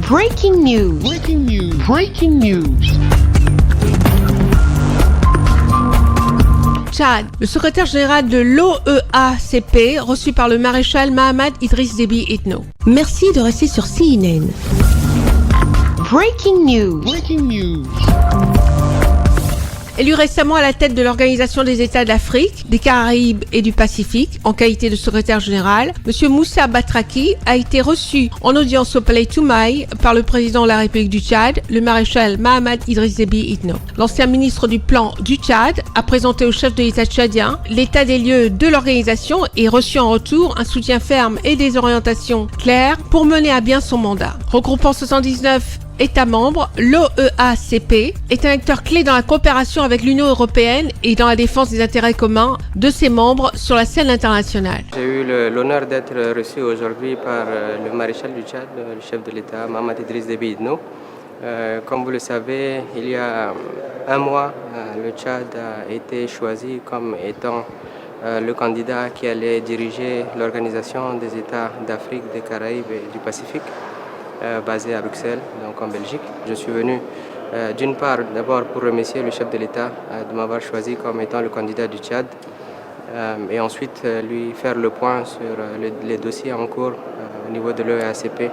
Breaking news. Breaking news. Breaking news. Tchad, le secrétaire général de l'OEACP, reçu par le maréchal Mahamat Idriss Déby Itno. Merci de rester sur CNN. Breaking news. Breaking news. Élu récemment à la tête de l'Organisation des États d'Afrique, des Caraïbes et du Pacifique, en qualité de secrétaire général, M. Moussa Batraki a été reçu en audience au Palais Toumaï par le président de la République du Tchad, le maréchal Mahamat Idriss Déby Itno. L'ancien ministre du Plan du Tchad a présenté au chef de l'État tchadien l'état des lieux de l'organisation et reçu en retour un soutien ferme et des orientations claires pour mener à bien son mandat. Regroupant 79 États membres, l'OEACP est un acteur clé dans la coopération avec l'Union européenne et dans la défense des intérêts communs de ses membres sur la scène internationale. J'ai eu l'honneur d'être reçu aujourd'hui par le maréchal du Tchad, le chef de l'État, Mahamat Idriss Déby Itno. Comme vous le savez, il y a un mois, le Tchad a été choisi comme étant le candidat qui allait diriger l'Organisation des États d'Afrique, des Caraïbes et du Pacifique, basé à Bruxelles, donc en Belgique. Je suis venu d'une part d'abord pour remercier le chef de l'État de m'avoir choisi comme étant le candidat du Tchad et ensuite lui faire le point sur les dossiers en cours au niveau de l'OEACP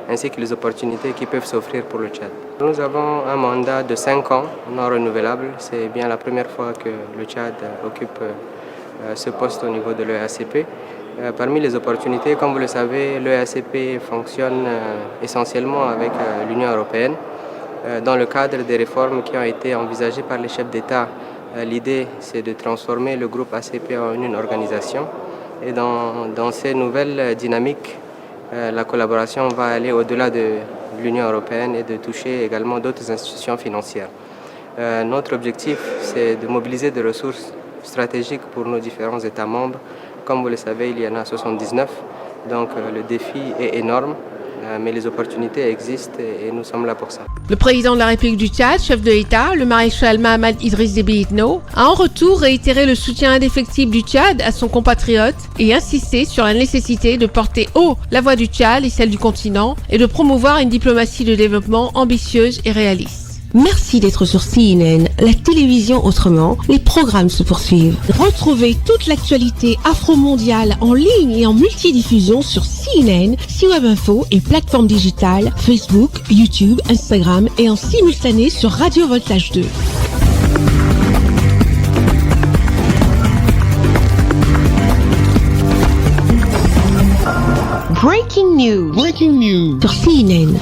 ainsi que les opportunités qui peuvent s'offrir pour le Tchad. Nous avons un mandat de 5 ans non renouvelable. C'est bien la première fois que le Tchad occupe ce poste au niveau de l'OEACP. Parmi les opportunités, comme vous le savez, l'OEACP fonctionne essentiellement avec l'Union européenne. Dans le cadre des réformes qui ont été envisagées par les chefs d'État, l'idée c'est de transformer le groupe ACP en une organisation. Et dans ces nouvelles dynamiques, la collaboration va aller au-delà de l'Union européenne et de toucher également d'autres institutions financières. Notre objectif, c'est de mobiliser des ressources stratégiques pour nos différents États membres. Comme vous le savez, il y en a 79, donc le défi est énorme, mais les opportunités existent et nous sommes là pour ça. Le président de la République du Tchad, chef de l'État, le maréchal Mahamat Idriss Déby Itno, a en retour réitéré le soutien indéfectible du Tchad à son compatriote et insisté sur la nécessité de porter haut la voix du Tchad et celle du continent et de promouvoir une diplomatie de développement ambitieuse et réaliste. Merci d'être sur CNN, la télévision autrement. Les programmes se poursuivent. Retrouvez toute l'actualité afro-mondiale en ligne et en multidiffusion sur CNN, C-Web Info et plateformes digitales, Facebook, YouTube, Instagram et en simultané sur Radio Voltage 2. Breaking news. Breaking news. Sur CNN.